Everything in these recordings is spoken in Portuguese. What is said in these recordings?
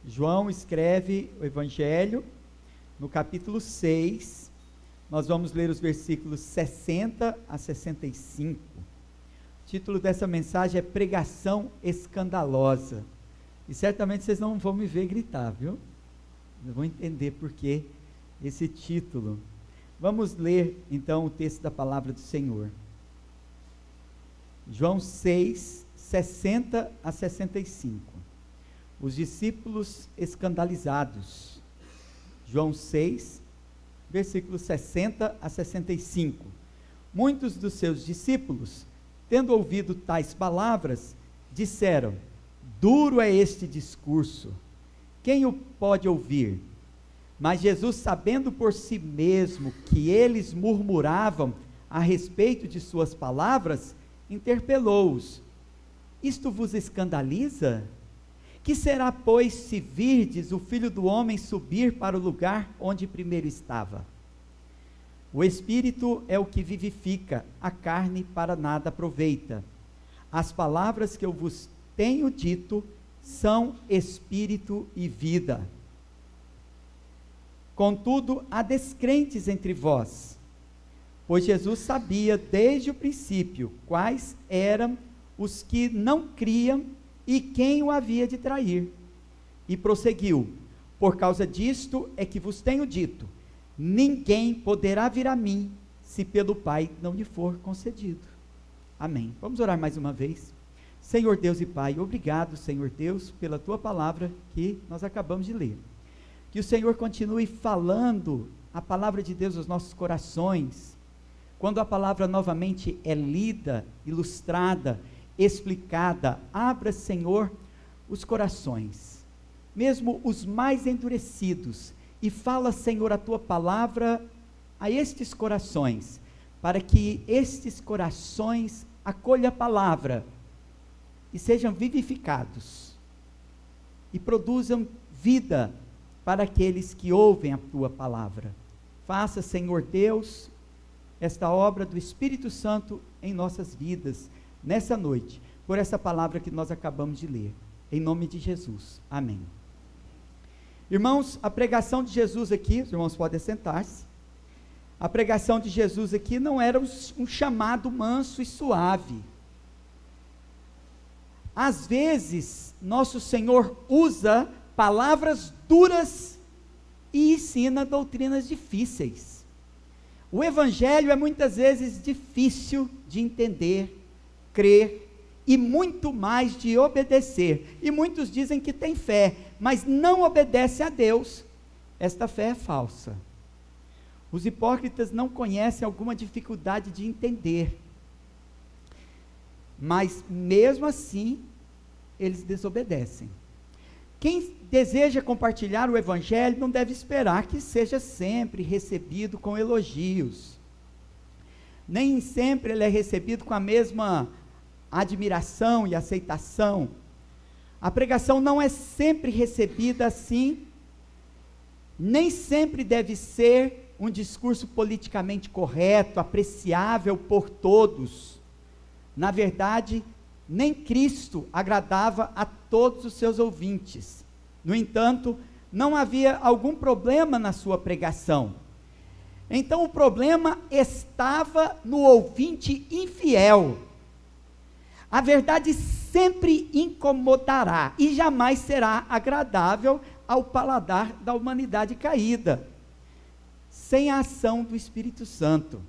João escreve o Evangelho no capítulo 6, nós vamos ler os versículos 60 a 65. O título dessa mensagem é Pregação Escandalosa, e certamente vocês não vão me ver gritar, viu? Não vão entender por que esse título. Vamos ler então o texto da palavra do Senhor. João 6, 60 a 65. Os discípulos escandalizados. João 6, versículos 60 a 65. Muitos dos seus discípulos, tendo ouvido tais palavras, disseram: duro é este discurso, quem o pode ouvir? Mas Jesus, sabendo por si mesmo que eles murmuravam a respeito de suas palavras, interpelou-os: isto vos escandaliza? Que será, pois, se virdes o Filho do Homem subir para o lugar onde primeiro estava? O Espírito é o que vivifica, a carne para nada aproveita. As palavras que eu vos tenho dito são Espírito e vida. Contudo, há descrentes entre vós, pois Jesus sabia desde o princípio quais eram os que não criam e quem o havia de trair. E prosseguiu: por causa disto é que vos tenho dito, ninguém poderá vir a mim, se pelo Pai não lhe for concedido. Amém. Vamos orar mais uma vez. Senhor Deus e Pai, obrigado, Senhor Deus, pela Tua palavra que nós acabamos de ler. Que o Senhor continue falando a palavra de Deus aos nossos corações. Quando a palavra novamente é lida, ilustrada, explicada, abra, Senhor, os corações, mesmo os mais endurecidos, e fala, Senhor, a Tua palavra a estes corações, para que estes corações acolham a palavra, e sejam vivificados, e produzam vida para aqueles que ouvem a Tua palavra. Faça, Senhor Deus, esta obra do Espírito Santo em nossas vidas, nessa noite, por essa palavra que nós acabamos de ler, em nome de Jesus, amém. Irmãos, a pregação de Jesus aqui, os irmãos podem sentar-se, a pregação de Jesus aqui não era um chamado manso e suave. Às vezes, nosso Senhor usa palavras duras e ensina doutrinas difíceis. O Evangelho é muitas vezes difícil de entender, crer e muito mais de obedecer. E muitos dizem que tem fé, mas não obedece a Deus. Esta fé é falsa. Os hipócritas não conhecem alguma dificuldade de entender, mas mesmo assim eles desobedecem. Quem deseja compartilhar o Evangelho não deve esperar que seja sempre recebido com elogios. Nem sempre ele é recebido com a mesma admiração e aceitação. A pregação não é sempre recebida assim, nem sempre deve ser um discurso politicamente correto, apreciável por todos. Na verdade, nem Cristo agradava a todos os seus ouvintes. No entanto, não havia algum problema na sua pregação. Então o problema estava no ouvinte infiel. A verdade sempre incomodará e jamais será agradável ao paladar da humanidade caída, sem a ação do Espírito Santo.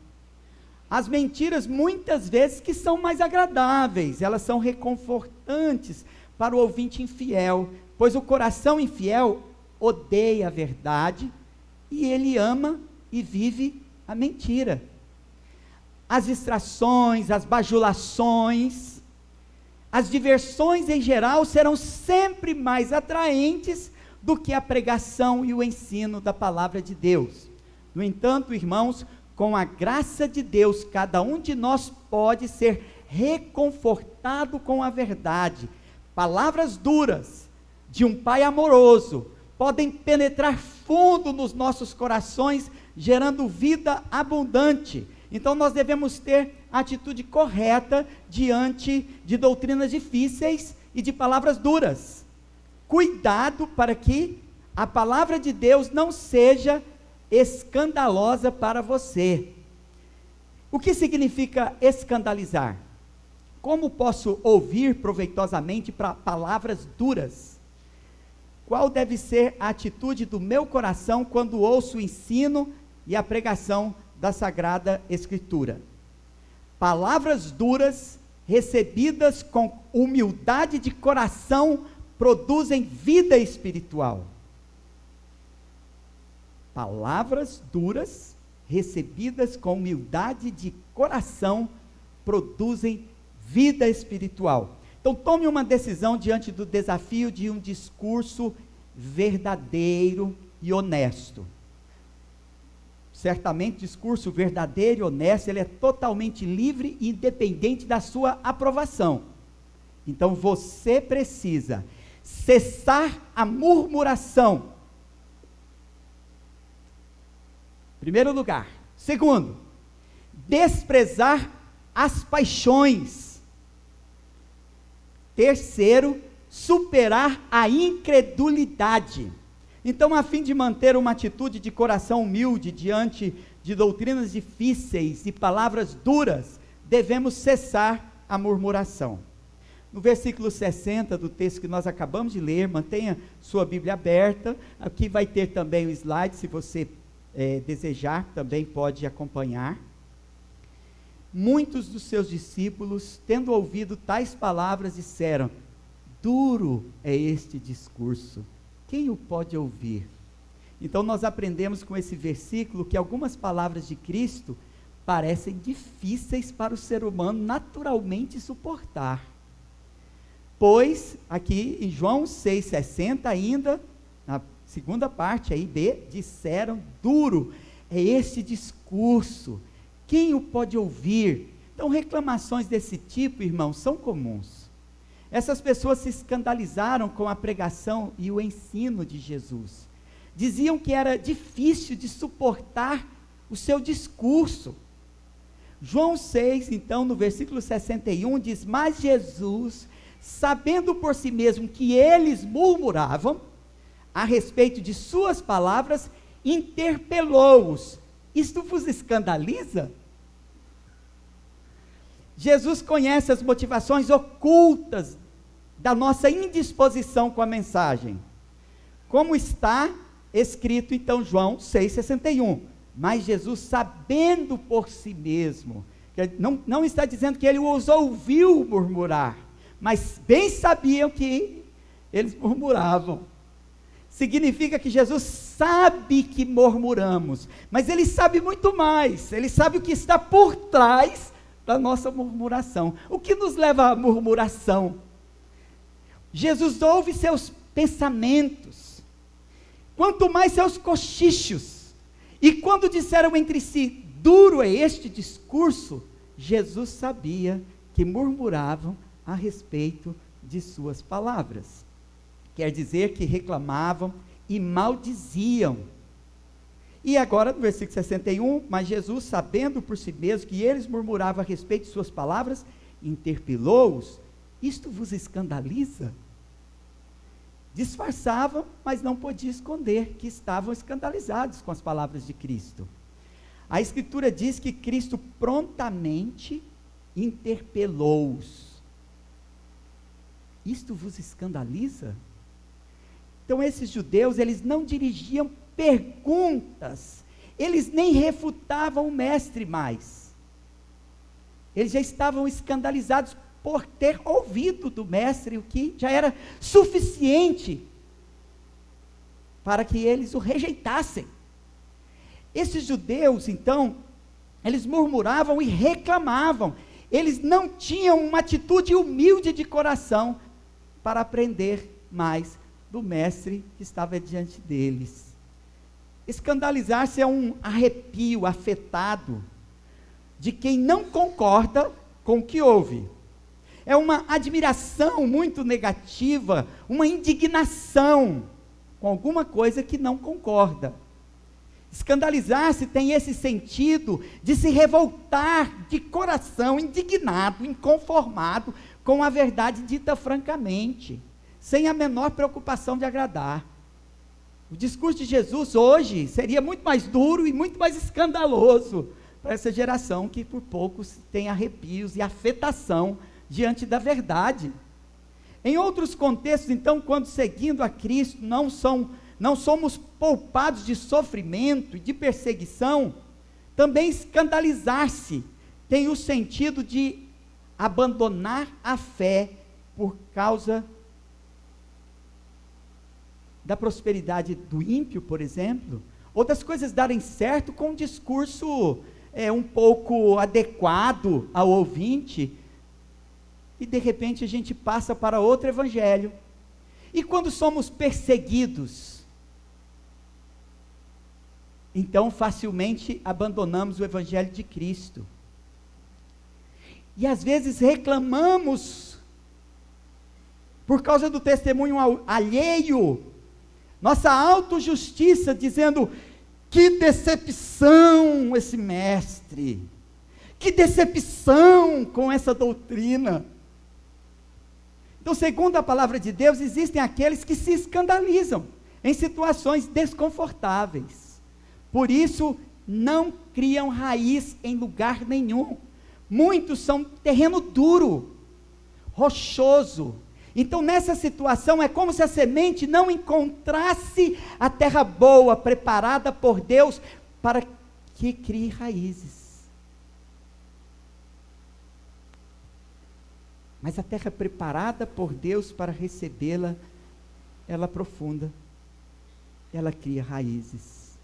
As mentiras muitas vezes que são mais agradáveis, elas são reconfortantes para o ouvinte infiel, pois o coração infiel odeia a verdade e ele ama e vive a mentira. As distrações, as bajulações, as diversões em geral serão sempre mais atraentes do que a pregação e o ensino da palavra de Deus. No entanto, irmãos, com a graça de Deus, cada um de nós pode ser reconfortado com a verdade. Palavras duras de um Pai amoroso podem penetrar fundo nos nossos corações, gerando vida abundante. Então nós devemos ter a atitude correta diante de doutrinas difíceis e de palavras duras. cuidado para que a palavra de Deus não seja escandalosa para você. O que significa escandalizar? Como posso ouvir proveitosamente para palavras duras? Qual deve ser a atitude do meu coração quando ouço o ensino e a pregação da Sagrada Escritura? Palavras duras, recebidas com humildade de coração, produzem vida espiritual. Palavras duras, recebidas com humildade de coração, produzem vida espiritual. Então tome uma decisão diante do desafio de um discurso verdadeiro e honesto. Certamente, discurso verdadeiro e honesto, ele é totalmente livre e independente da sua aprovação. Então você precisa cessar a murmuração. Primeiro lugar. Segundo, desprezar as paixões. Terceiro, superar a incredulidade. Então, a fim de manter uma atitude de coração humilde diante de doutrinas difíceis e palavras duras, devemos cessar a murmuração. No versículo 60 do texto que nós acabamos de ler, mantenha sua Bíblia aberta, aqui vai ter também o slide, se você desejar, também pode acompanhar. Muitos dos seus discípulos, tendo ouvido tais palavras, disseram: duro é este discurso, quem o pode ouvir? Então nós aprendemos com esse versículo que algumas palavras de Cristo parecem difíceis para o ser humano naturalmente suportar. Pois, aqui em João 6,60 ainda, na segunda parte aí, B, disseram: duro é este discurso, quem o pode ouvir? Então reclamações desse tipo, irmãos, são comuns. Essas pessoas se escandalizaram com a pregação e o ensino de Jesus. Diziam que era difícil de suportar o seu discurso. João 6, então, no versículo 61, diz: mas Jesus, sabendo por si mesmo que eles murmuravam a respeito de suas palavras, interpelou-os: isto vos escandaliza? Jesus conhece as motivações ocultas da nossa indisposição com a mensagem. Como está escrito então João 6,61. Mas Jesus, sabendo por si mesmo, não está dizendo que ele os ouviu murmurar, mas bem sabiam que eles murmuravam. Significa que Jesus sabe que murmuramos, mas ele sabe muito mais, ele sabe o que está por trás da nossa murmuração. O que nos leva à murmuração? Jesus ouve seus pensamentos, quanto mais seus cochichos, e quando disseram entre si: duro é este discurso, Jesus sabia que murmuravam a respeito de suas palavras. Quer dizer que reclamavam e maldiziam. E agora no versículo 61, mas Jesus, sabendo por si mesmo que eles murmuravam a respeito de suas palavras, interpelou-os: isto vos escandaliza? Disfarçavam, mas não podiam esconder que estavam escandalizados com as palavras de Cristo. A Escritura diz que Cristo prontamente interpelou-os. Isto vos escandaliza? Então esses judeus, eles não dirigiam perguntas, eles nem refutavam o mestre mais. Eles já estavam escandalizados por ter ouvido do mestre o que já era suficiente para que eles o rejeitassem. Esses judeus, então, eles murmuravam e reclamavam. Eles não tinham uma atitude humilde de coração para aprender mais do mestre que estava diante deles. Escandalizar-se é um arrepio afetado de quem não concorda com o que ouve. É uma admiração muito negativa, uma indignação com alguma coisa que não concorda. Escandalizar-se tem esse sentido de se revoltar de coração indignado, inconformado com a verdade dita francamente. sem a menor preocupação de agradar. O discurso de Jesus hoje seria muito mais duro e muito mais escandaloso para essa geração que por pouco tem arrepios e afetação diante da verdade. Em outros contextos, então, quando seguindo a Cristo, não somos poupados de sofrimento e de perseguição, também escandalizar-se tem o sentido de abandonar a fé por causa da prosperidade do ímpio, por exemplo, ou das coisas darem certo com um discurso um pouco adequado ao ouvinte, e de repente a gente passa para outro evangelho. E quando somos perseguidos, então facilmente abandonamos o evangelho de Cristo. E às vezes reclamamos por causa do testemunho alheio, nossa autojustiça, dizendo: que decepção esse mestre, que decepção com essa doutrina. Então, segundo a palavra de Deus, existem aqueles que se escandalizam em situações desconfortáveis, por isso não criam raiz em lugar nenhum. Muitos são terreno duro, rochoso. Então nessa situação é como se a semente não encontrasse a terra boa, preparada por Deus, para que crie raízes. Mas a terra preparada por Deus para recebê-la, ela aprofunda, ela cria raízes.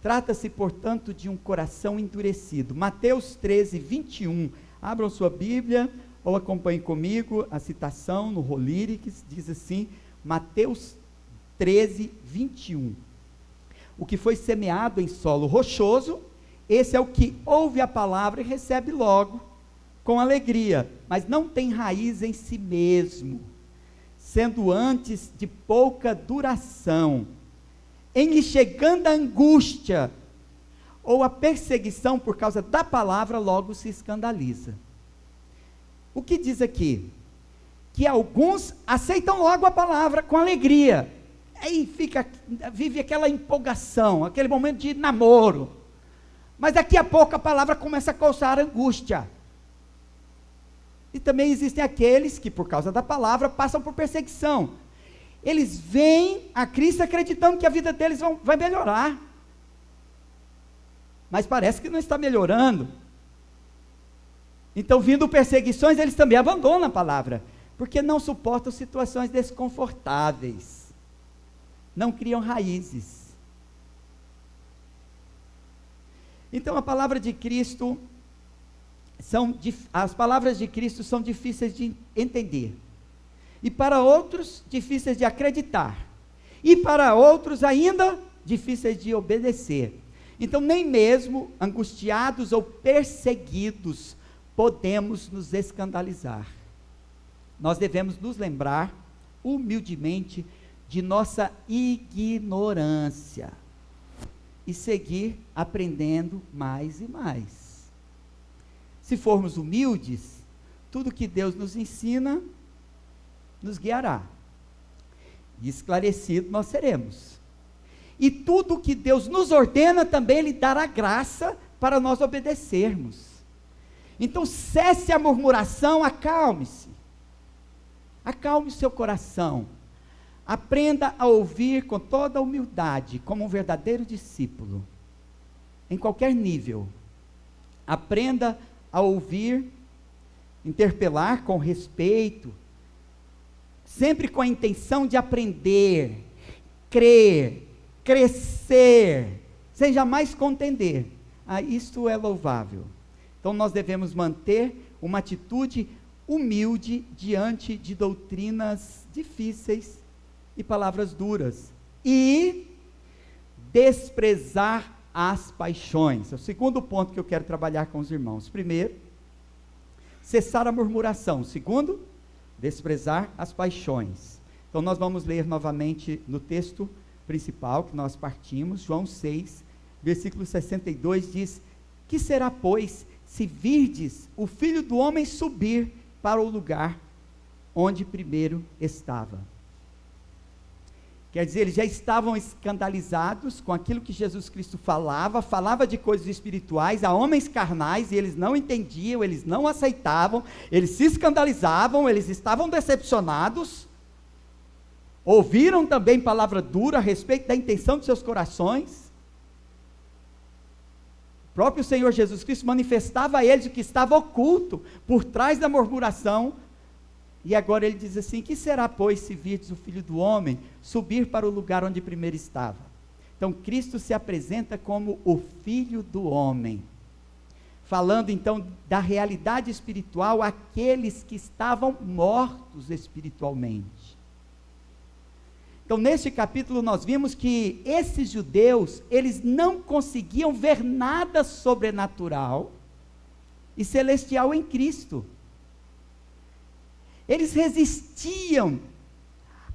Trata-se, portanto, de um coração endurecido. Mateus 13, 21. Abram sua Bíblia, ou acompanhem comigo a citação no Rolírics, diz assim, Mateus 13, 21. O que foi semeado em solo rochoso, esse é o que ouve a palavra e recebe logo, com alegria, mas não tem raiz em si mesmo, sendo antes de pouca duração. Em lhe chegando a angústia, ou a perseguição por causa da palavra, logo se escandaliza. O que diz aqui? Que alguns aceitam logo a palavra com alegria, aí vive aquela empolgação, aquele momento de namoro, mas daqui a pouco a palavra começa a causar angústia. E também existem aqueles que por causa da palavra passam por perseguição. Eles vêm a Cristo acreditando que a vida deles vai melhorar, mas parece que não está melhorando. Então, vindo perseguições, eles também abandonam a palavra, porque não suportam situações desconfortáveis, não criam raízes. Então, a palavra de Cristo as palavras de Cristo são difíceis de entender, e para outros difíceis de acreditar, e para outros ainda difíceis de obedecer. Então nem mesmo angustiados ou perseguidos podemos nos escandalizar. Nós devemos nos lembrar humildemente de nossa ignorância e seguir aprendendo mais e mais. Se formos humildes, tudo que Deus nos ensina, nos guiará. E esclarecido nós seremos. E tudo que Deus nos ordena, também Ele dará graça para nós obedecermos. Então cesse a murmuração, acalme-se. Acalme o seu coração. Aprenda a ouvir com toda a humildade, como um verdadeiro discípulo. Em qualquer nível. Aprenda a ouvir, interpelar com respeito, sempre com a intenção de aprender, crer, crescer, sem jamais contender. Isto é louvável. Então nós devemos manter uma atitude humilde diante de doutrinas difíceis e palavras duras, e desprezar as paixões. É o segundo ponto que eu quero trabalhar com os irmãos. Primeiro, cessar a murmuração. Segundo, desprezar as paixões. Então nós vamos ler novamente no texto principal que nós partimos, João 6, versículo 62, diz: que será, pois, se virdes o Filho do Homem subir para o lugar onde primeiro estava. Quer dizer, eles já estavam escandalizados com aquilo que Jesus Cristo falava de coisas espirituais a homens carnais, e eles não entendiam, eles não aceitavam, eles se escandalizavam, eles estavam decepcionados, ouviram também palavra dura a respeito da intenção de seus corações. O próprio Senhor Jesus Cristo manifestava a eles o que estava oculto, por trás da murmuração. E agora ele diz assim: que será, pois, se virdes o Filho do Homem subir para o lugar onde primeiro estava? Então Cristo se apresenta como o Filho do Homem, falando então da realidade espiritual àqueles que estavam mortos espiritualmente. Então neste capítulo nós vimos que esses judeus, eles não conseguiam ver nada sobrenatural e celestial em Cristo. Eles resistiam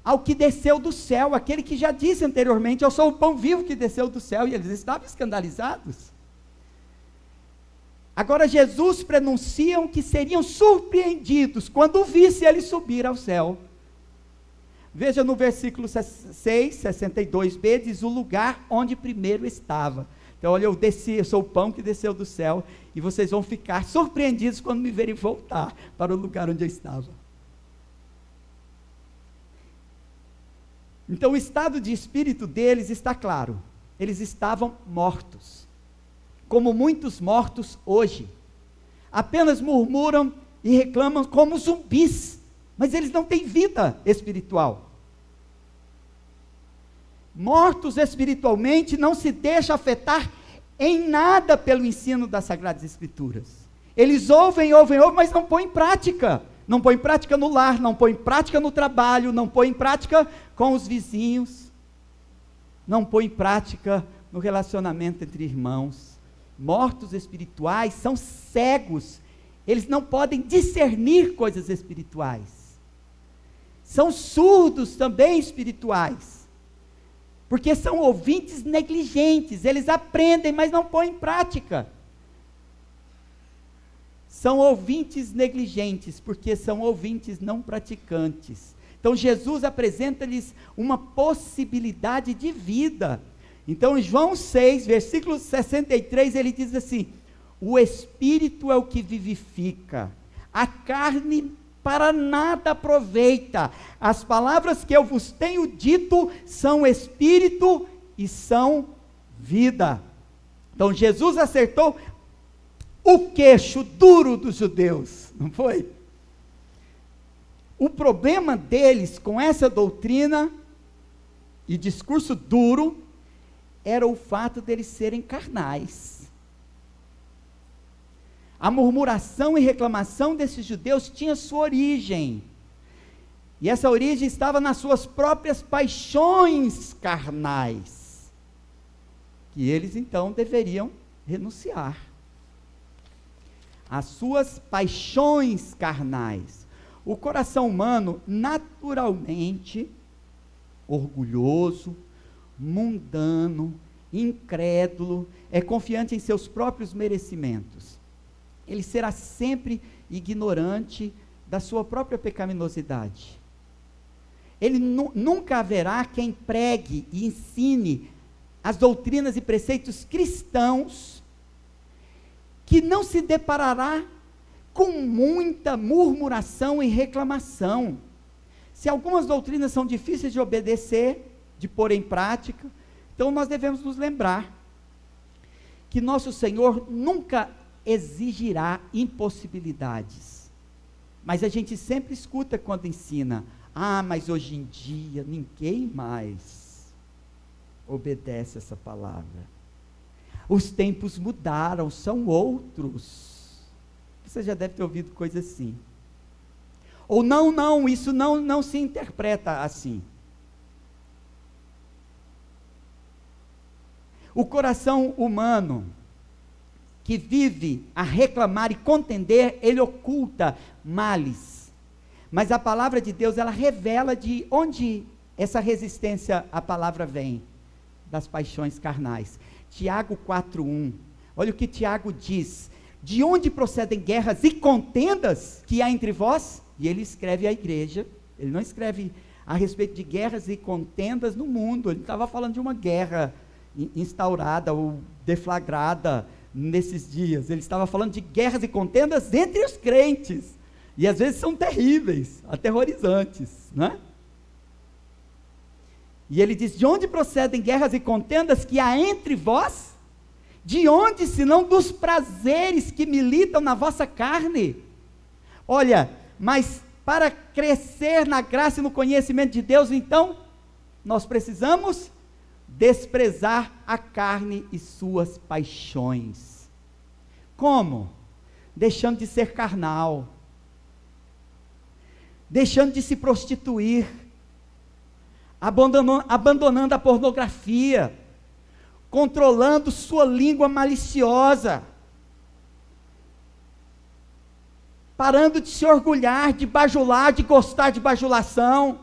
ao que desceu do céu, aquele que já disse anteriormente: eu sou o pão vivo que desceu do céu, e eles estavam escandalizados. Agora Jesus prenunciam que seriam surpreendidos quando visse ele subir ao céu. Veja no versículo 6, 62b, diz: o lugar onde primeiro estava. Então olha, eu desci, eu sou o pão que desceu do céu, e vocês vão ficar surpreendidos quando me verem voltar para o lugar onde eu estava. Então o estado de espírito deles está claro: eles estavam mortos, como muitos mortos hoje, apenas murmuram e reclamam como zumbis, mas eles não têm vida espiritual. Mortos espiritualmente, não se deixam afetar em nada pelo ensino das Sagradas Escrituras. Eles ouvem, mas não põem em prática. Não põe em prática no lar, não põe em prática no trabalho, não põe em prática com os vizinhos, não põe em prática no relacionamento entre irmãos. Mortos espirituais são cegos, eles não podem discernir coisas espirituais. São surdos também espirituais, porque são ouvintes negligentes, eles aprendem, mas não põem em prática. São ouvintes negligentes, porque são ouvintes não praticantes. Então Jesus apresenta-lhes uma possibilidade de vida. Então em João 6, versículo 63, ele diz assim: o Espírito é o que vivifica, a carne para nada aproveita. As palavras que eu vos tenho dito são Espírito e são vida. Então Jesus acertou o queixo duro dos judeus, não foi? O problema deles com essa doutrina e discurso duro era o fato deles serem carnais. A murmuração e reclamação desses judeus tinha sua origem, e essa origem estava nas suas próprias paixões carnais, que eles então deveriam renunciar. As suas paixões carnais. O coração humano, naturalmente, orgulhoso, mundano, incrédulo, é confiante em seus próprios merecimentos. Ele será sempre ignorante da sua própria pecaminosidade. Ele nunca haverá quem pregue e ensine as doutrinas e preceitos cristãos que não se deparará com muita murmuração e reclamação. Se algumas doutrinas são difíceis de obedecer, de pôr em prática, então nós devemos nos lembrar que nosso Senhor nunca exigirá impossibilidades. Mas a gente sempre escuta quando ensina: mas hoje em dia ninguém mais obedece essa palavra. Os tempos mudaram, são outros. Você já deve ter ouvido coisa assim. Ou não, isso não se interpreta assim. O coração humano, que vive a reclamar e contender, ele oculta males. Mas a palavra de Deus, ela revela de onde essa resistência à palavra vem. Das paixões carnais. Tiago 4:1, olha o que Tiago diz: de onde procedem guerras e contendas que há entre vós? E ele escreve à igreja, ele não escreve a respeito de guerras e contendas no mundo, ele estava falando de uma guerra instaurada ou deflagrada nesses dias, ele estava falando de guerras e contendas entre os crentes, e às vezes são terríveis, aterrorizantes, né? E ele diz, de onde procedem guerras e contendas que há entre vós? De onde, senão dos prazeres que militam na vossa carne? Olha, mas para crescer na graça e no conhecimento de Deus, então, nós precisamos desprezar a carne e suas paixões. Como? Deixando de ser carnal, deixando de se prostituir, abandonando a pornografia, controlando sua língua maliciosa, parando de se orgulhar, de bajular, de gostar de bajulação,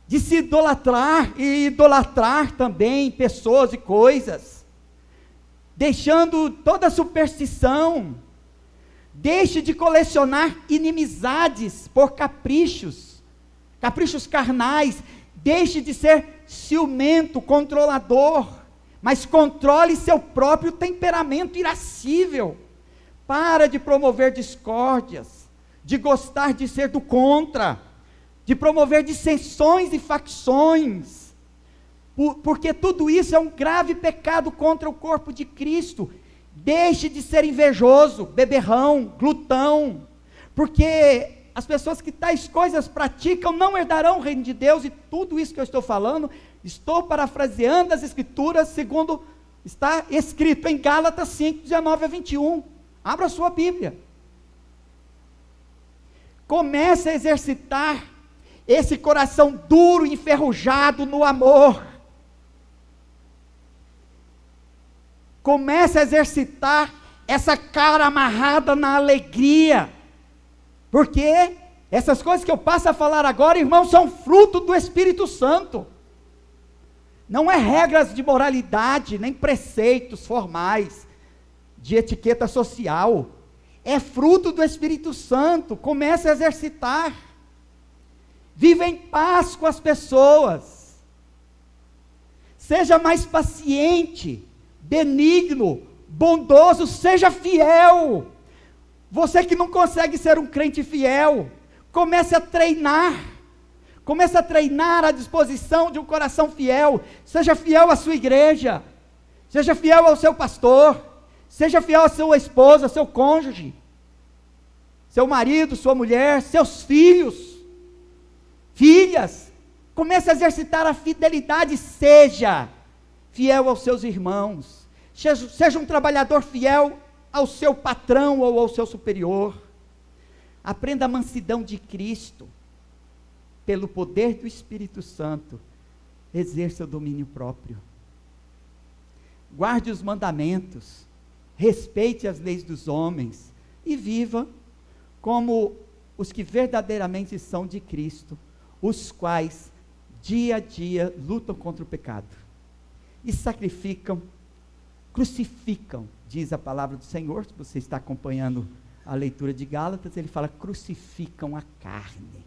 de se idolatrar e idolatrar também pessoas e coisas, deixando toda a superstição. Deixe de colecionar inimizades por caprichos carnais. Deixe de ser ciumento, controlador, mas controle seu próprio temperamento irascível. Para de promover discórdias, de gostar de ser do contra, de promover dissensões e facções, porque tudo isso é um grave pecado contra o corpo de Cristo. Deixe de ser invejoso, beberrão, glutão, porque as pessoas que tais coisas praticam não herdarão o reino de Deus. E tudo isso que eu estou falando, estou parafraseando as Escrituras segundo está escrito em Gálatas 5, 19 a 21. Abra a sua Bíblia. Comece a exercitar esse coração duro e enferrujado no amor. Comece a exercitar essa cara amarrada na alegria. Porque essas coisas que eu passo a falar agora, irmãos, são fruto do Espírito Santo. Não é regras de moralidade, nem preceitos formais, de etiqueta social. É fruto do Espírito Santo. Comece a exercitar. Viva em paz com as pessoas. Seja mais paciente, benigno, bondoso, seja fiel. Você que não consegue ser um crente fiel, comece a treinar. Comece a treinar a disposição de um coração fiel. Seja fiel à sua igreja. Seja fiel ao seu pastor. Seja fiel à sua esposa, seu cônjuge, seu marido, sua mulher, seus filhos, filhas. Comece a exercitar a fidelidade. Seja fiel aos seus irmãos. Seja um trabalhador fiel ao seu patrão ou ao seu superior. Aprenda a mansidão de Cristo. Pelo poder do Espírito Santo, exerça o domínio próprio. Guarde os mandamentos. Respeite as leis dos homens. E viva como os que verdadeiramente são de Cristo, os quais dia a dia lutam contra o pecado. E sacrificam, crucificam, diz a palavra do Senhor. Se você está acompanhando a leitura de Gálatas, ele fala, crucificam a carne.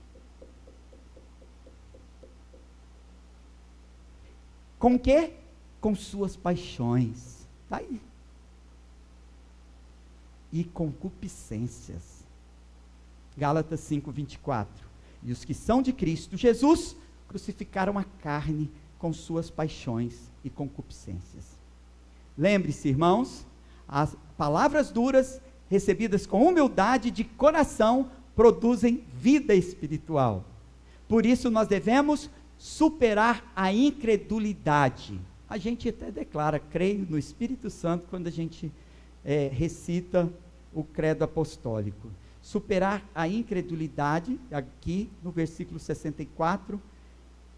Com o quê? Com suas paixões. Está aí. E concupiscências. Gálatas 5, 24. E os que são de Cristo Jesus, crucificaram a carne com suas paixões e concupiscências. Lembre-se, irmãos, as palavras duras, recebidas com humildade de coração, produzem vida espiritual. Por isso nós devemos superar a incredulidade. A gente até declara, creio no Espírito Santo, quando a gente recita o credo apostólico. Superar a incredulidade, aqui no versículo 64,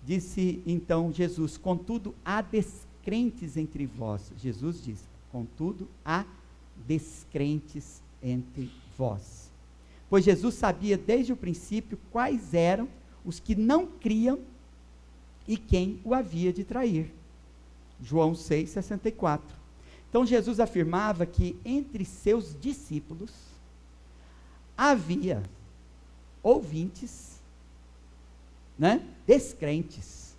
disse então Jesus, contudo há descrentes entre vós. Jesus diz, contudo há descrentes entre vós. Pois Jesus sabia desde o princípio quais eram os que não criam e quem o havia de trair. João 6, 64. Então Jesus afirmava que entre seus discípulos havia ouvintes, né, descrentes.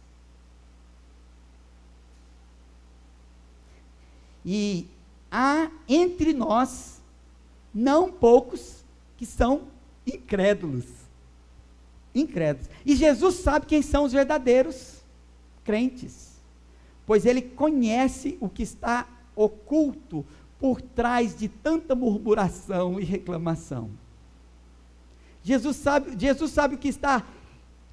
E há entre nós não poucos que são incrédulos. Incrédulos. E Jesus sabe quem são os verdadeiros crentes, pois ele conhece o que está oculto por trás de tanta murmuração e reclamação. Jesus sabe o que está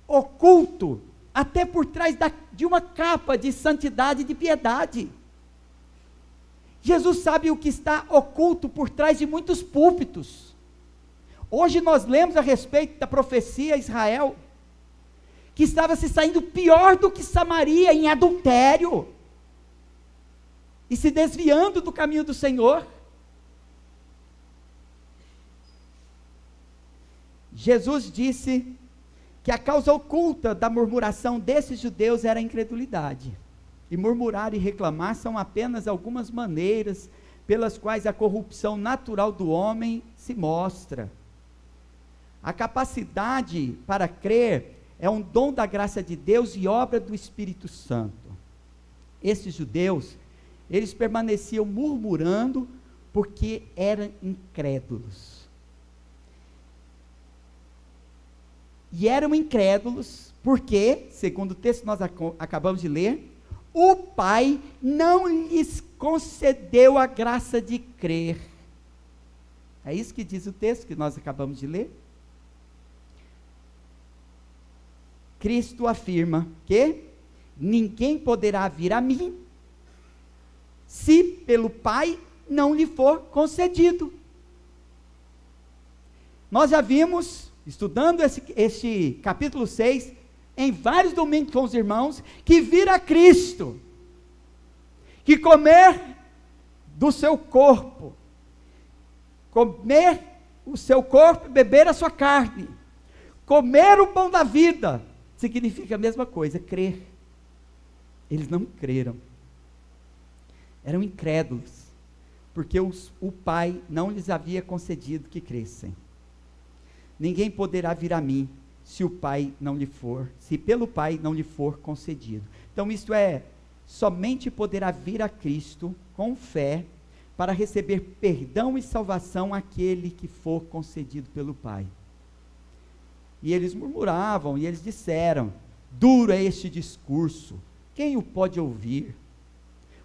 oculto até por trás de uma capa de santidade e de piedade. Jesus sabe o que está oculto por trás de muitos púlpitos. Hoje nós lemos a respeito da profecia a Israel, que estava se saindo pior do que Samaria em adultério, e se desviando do caminho do Senhor. Jesus disse que a causa oculta da murmuração desses judeus era a incredulidade. E murmurar e reclamar são apenas algumas maneiras pelas quais a corrupção natural do homem se mostra. A capacidade para crer é um dom da graça de Deus e obra do Espírito Santo. Esses judeus, eles permaneciam murmurando porque eram incrédulos. E eram incrédulos porque, segundo o texto que nós acabamos de ler, o Pai não lhes concedeu a graça de crer. É isso que diz o texto que nós acabamos de ler. Cristo afirma que ninguém poderá vir a mim se pelo Pai não lhe for concedido. Nós já vimos, estudando este capítulo 6, em vários domingos com os irmãos, que vir a Cristo, que comer do seu corpo, comer o seu corpo, beber a sua carne, comer o pão da vida, significa a mesma coisa, crer. Eles não creram, eram incrédulos, porque o Pai não lhes havia concedido que crescem. Ninguém poderá vir a mim se pelo Pai não lhe for concedido. Então isto é, somente poderá vir a Cristo com fé para receber perdão e salvação aquele que for concedido pelo Pai. E eles murmuravam, e eles disseram: duro é este discurso, quem o pode ouvir?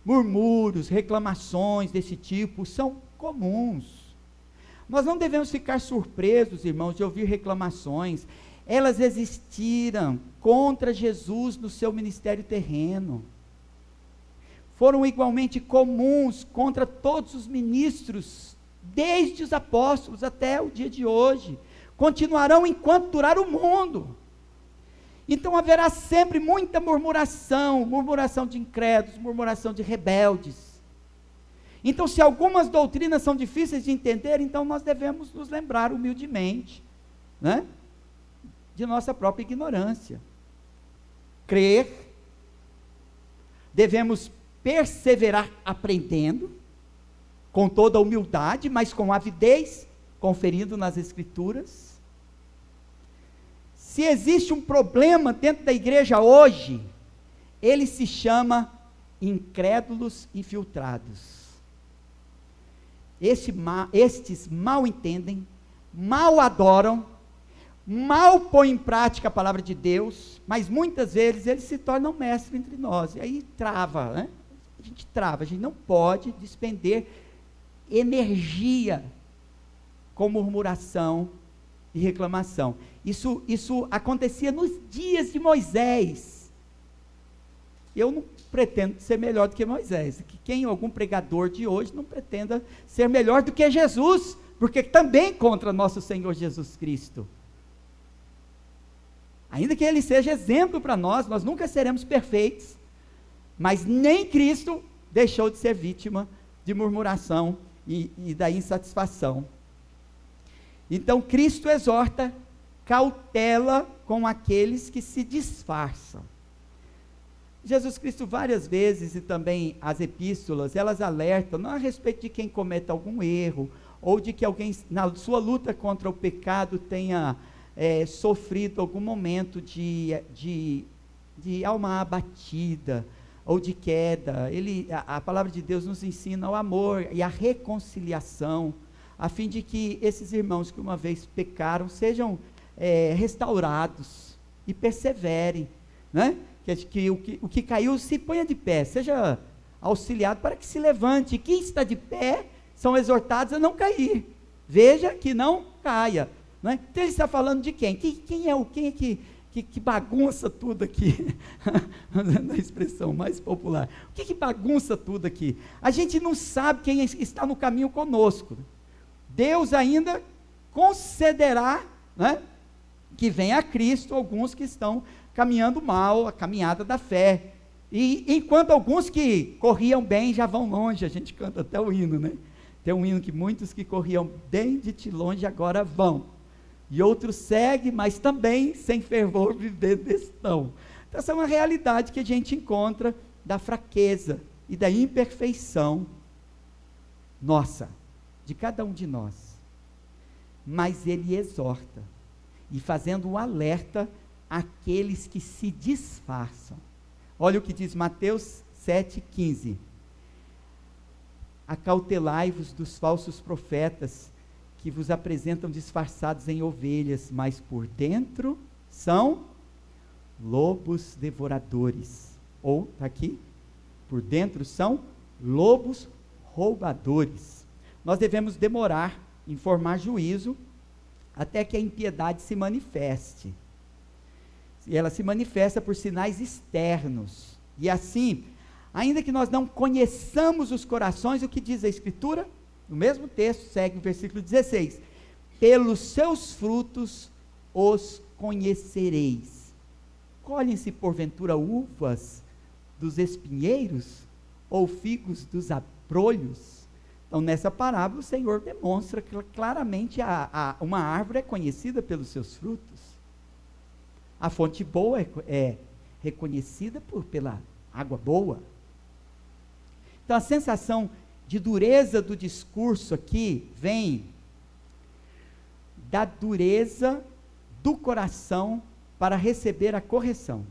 Murmúrios, reclamações desse tipo são comuns. Nós não devemos ficar surpresos, irmãos, de ouvir reclamações. Elas existiram contra Jesus no seu ministério terreno. Foram igualmente comuns contra todos os ministros, desde os apóstolos até o dia de hoje. Continuarão enquanto durar o mundo. Então haverá sempre muita murmuração de incrédulos, murmuração de rebeldes. Então, se algumas doutrinas são difíceis de entender, então nós devemos nos lembrar humildemente, né, de nossa própria ignorância. Crer, devemos perseverar aprendendo, com toda a humildade, mas com avidez, conferindo nas Escrituras. Se existe um problema dentro da igreja hoje, ele se chama incrédulos infiltrados. Estes mal entendem, mal adoram, mal põem em prática a palavra de Deus, mas muitas vezes eles se tornam mestres entre nós, e aí trava, né? A gente não pode despender energia com murmuração e reclamação. Isso acontecia nos dias de Moisés. Eu não pretendo ser melhor do que Moisés, que algum pregador de hoje não pretenda ser melhor do que Jesus, porque também contra nosso Senhor Jesus Cristo. Ainda que ele seja exemplo para nós nunca seremos perfeitos, mas nem Cristo deixou de ser vítima de murmuração e da insatisfação. Então Cristo exorta cautela com aqueles que se disfarçam. Jesus Cristo várias vezes, e também as epístolas, elas alertam, não a respeito de quem cometa algum erro, ou de que alguém, na sua luta contra o pecado, tenha sofrido algum momento de alma abatida, ou de queda. A palavra de Deus nos ensina o amor e a reconciliação, a fim de que esses irmãos que uma vez pecaram, sejam restaurados, e perseverem, né? Que o que caiu se ponha de pé, seja auxiliado para que se levante, e quem está de pé, são exortados a não cair, veja que não caia, né? Então ele está falando de quem? Quem é que bagunça tudo aqui, na expressão mais popular, o que bagunça tudo aqui? A gente não sabe quem está no caminho conosco. Deus ainda concederá, né, que venha a Cristo alguns que estão caminhando mal, a caminhada da fé, e enquanto alguns que corriam bem já vão longe. A gente canta até o hino, né? Tem um hino que muitos que corriam bem de longe agora vão, e outros seguem, mas também sem fervor vivendo estão. Então essa é uma realidade que a gente encontra da fraqueza e da imperfeição nossa, de cada um de nós, mas ele exorta, e fazendo um alerta àqueles que se disfarçam. Olha o que diz Mateus 7,15: acautelai-vos dos falsos profetas, que vos apresentam disfarçados em ovelhas, mas por dentro são lobos devoradores. Ou, está aqui, por dentro são lobos roubadores. Nós devemos demorar em formar juízo, até que a impiedade se manifeste. E ela se manifesta por sinais externos, e assim, ainda que nós não conheçamos os corações, o que diz a Escritura? No mesmo texto, segue o versículo 16: pelos seus frutos os conhecereis. Colhem-se porventura uvas dos espinheiros, ou figos dos abrolhos? Então nessa parábola o Senhor demonstra que claramente uma árvore é conhecida pelos seus frutos. A fonte boa é reconhecida pela água boa. Então a sensação de dureza do discurso aqui vem da dureza do coração para receber a correção.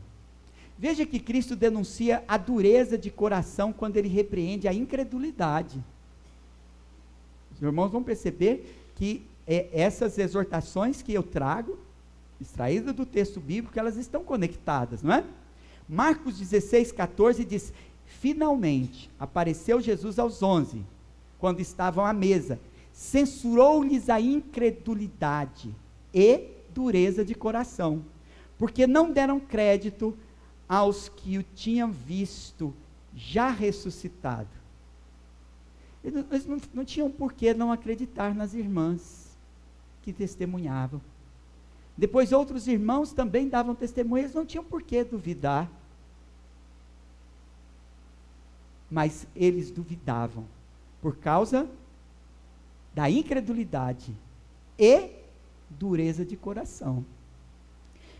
Veja que Cristo denuncia a dureza de coração quando ele repreende a incredulidade. Os irmãos vão perceber que essas exortações que eu trago, extraídas do texto bíblico, elas estão conectadas, não é? Marcos 16,14 diz: finalmente apareceu Jesus aos 11, quando estavam à mesa, censurou-lhes a incredulidade e dureza de coração, porque não deram crédito aos que o tinham visto já ressuscitado. Eles não tinham por que não acreditar nas irmãs que testemunhavam. Depois outros irmãos também davam testemunho, eles não tinham por que duvidar. Mas eles duvidavam, por causa da incredulidade e dureza de coração.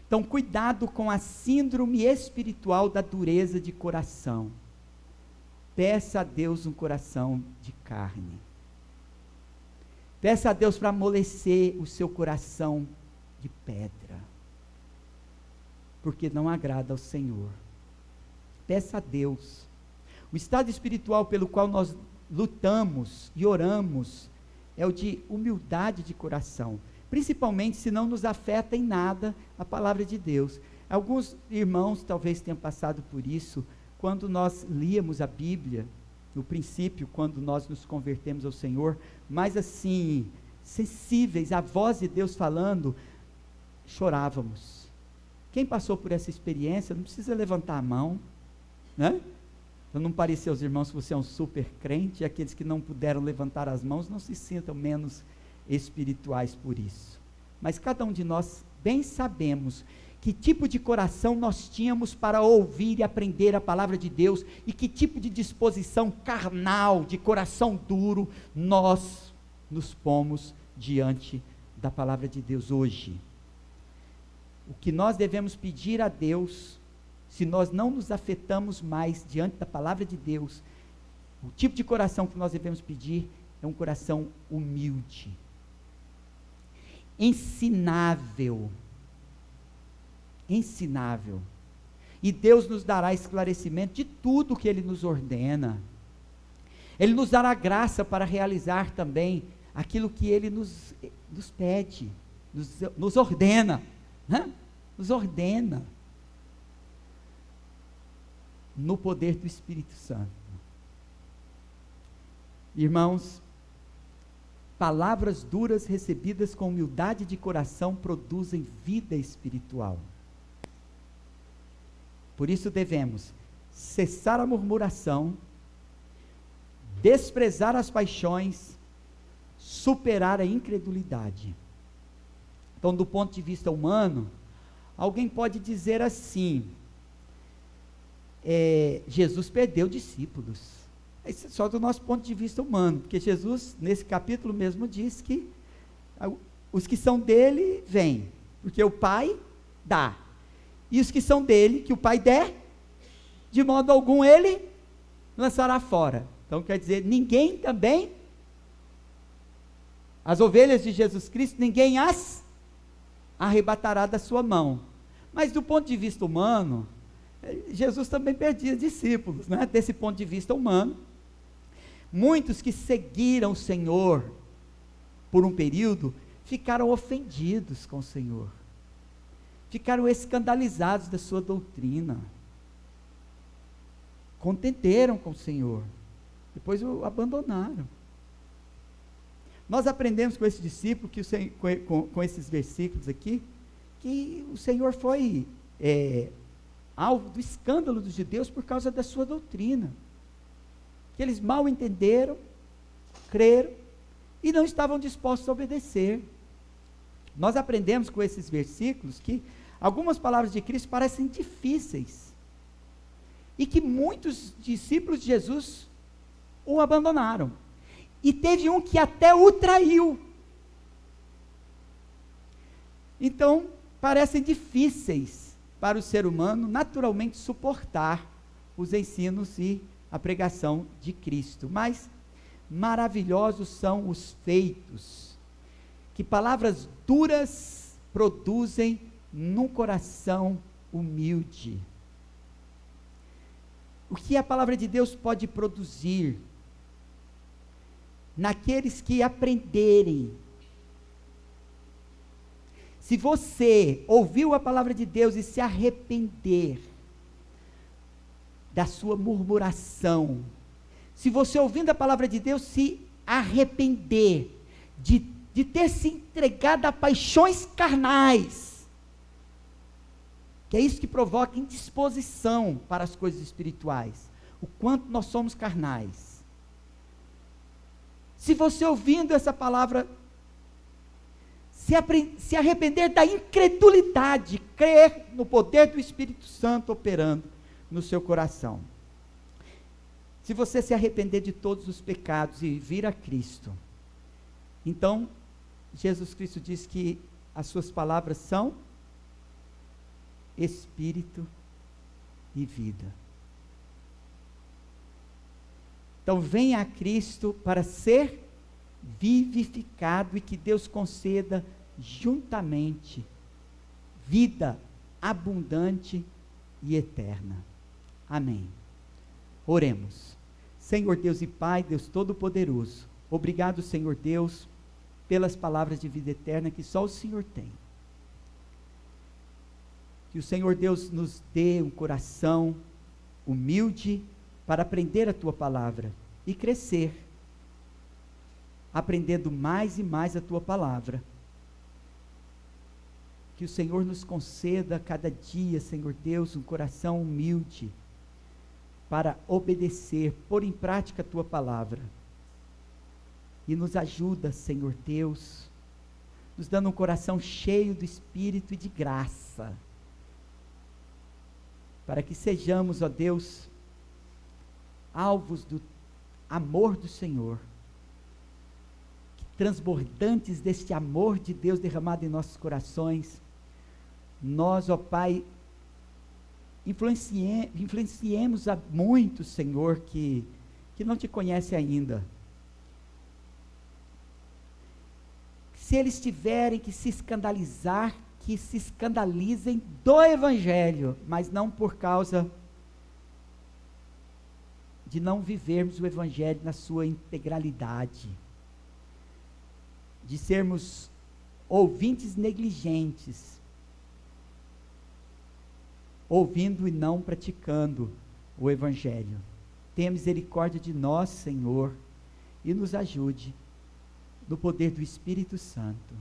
Então cuidado com a síndrome espiritual da dureza de coração. Peça a Deus um coração de carne. Peça a Deus para amolecer o seu coração de pedra, porque não agrada ao Senhor. Peça a Deus. O estado espiritual pelo qual nós lutamos e oramos é o de humildade de coração, principalmente se não nos afeta em nada a palavra de Deus. Alguns irmãos talvez tenham passado por isso, quando nós líamos a Bíblia, no princípio, quando nós nos convertemos ao Senhor, mas assim, sensíveis à voz de Deus falando, chorávamos. Quem passou por essa experiência, não precisa levantar a mão, né? Para não parecer aos irmãos que você é um super crente, e aqueles que não puderam levantar as mãos, não se sintam menos espirituais por isso. Mas cada um de nós bem sabemos que tipo de coração nós tínhamos para ouvir e aprender a palavra de Deus, e que tipo de disposição carnal, de coração duro, nós nos pomos diante da palavra de Deus hoje. O que nós devemos pedir a Deus se nós não nos afetamos mais diante da palavra de Deus, o tipo de coração que nós devemos pedir é um coração humilde, ensinável, e Deus nos dará esclarecimento de tudo que Ele nos ordena. Ele nos dará graça para realizar também aquilo que Ele nos pede, nos ordena, né? Nos ordena, no poder do Espírito Santo. Irmãos, palavras duras recebidas com humildade de coração produzem vida espiritual. Por isso devemos cessar a murmuração, desprezar as paixões, superar a incredulidade. Então, do ponto de vista humano, alguém pode dizer assim: Jesus perdeu discípulos. Isso é só do nosso ponto de vista humano, porque Jesus, nesse capítulo mesmo, diz que os que são dele, vêm, porque o Pai dá, e os que são dele, que o Pai der, de modo algum ele lançará fora. Então quer dizer, ninguém também, as ovelhas de Jesus Cristo, ninguém as arrebatará da sua mão. Mas do ponto de vista humano, Jesus também perdia discípulos, né? Desse ponto de vista humano, muitos que seguiram o Senhor por um período, ficaram ofendidos com o Senhor, ficaram escandalizados da sua doutrina, contenderam com o Senhor, depois o abandonaram. Nós aprendemos com esse discípulo, com esses versículos aqui, que o Senhor foi alvo do escândalo dos judeus por causa da sua doutrina, que eles mal entenderam, creram, e não estavam dispostos a obedecer. Nós aprendemos com esses versículos que algumas palavras de Cristo parecem difíceis, e que muitos discípulos de Jesus o abandonaram, e teve um que até o traiu. Então, parecem difíceis para o ser humano naturalmente suportar os ensinos e a pregação de Cristo, mas maravilhosos são os feitos que palavras duras produzem num coração humilde. O que a palavra de Deus pode produzir naqueles que aprenderem? Se você ouviu a palavra de Deus e se arrepender da sua murmuração, se você ouvindo a palavra de Deus se arrepender de ter se entregado a paixões carnais, que é isso que provoca indisposição para as coisas espirituais, o quanto nós somos carnais. Se você ouvindo essa palavra se arrepender da incredulidade, crer no poder do Espírito Santo operando no seu coração, se você se arrepender de todos os pecados e vir a Cristo, então Jesus Cristo diz que as suas palavras são Espírito e vida. Então venha a Cristo para ser vivificado, e que Deus conceda juntamente vida abundante e eterna. Amém. Oremos. Senhor Deus e Pai, Deus Todo-Poderoso, obrigado, Senhor Deus, pelas palavras de vida eterna que só o Senhor tem. Que o Senhor Deus nos dê um coração humilde para aprender a Tua palavra e crescer, aprendendo mais e mais a Tua palavra. Que o Senhor nos conceda a cada dia, Senhor Deus, um coração humilde para obedecer, pôr em prática a Tua palavra. E nos ajuda, Senhor Deus, nos dando um coração cheio do Espírito e de graça, para que sejamos, ó Deus, alvos do amor do Senhor, transbordantes deste amor de Deus derramado em nossos corações. Nós, ó Pai, influenciemos a muitos, Senhor, que não te conhecem ainda. Se eles tiverem que se escandalizar, que se escandalizem do Evangelho, mas não por causa de não vivermos o Evangelho na sua integralidade, de sermos ouvintes negligentes, ouvindo e não praticando o Evangelho. Tenha misericórdia de nós, Senhor, e nos ajude no poder do Espírito Santo.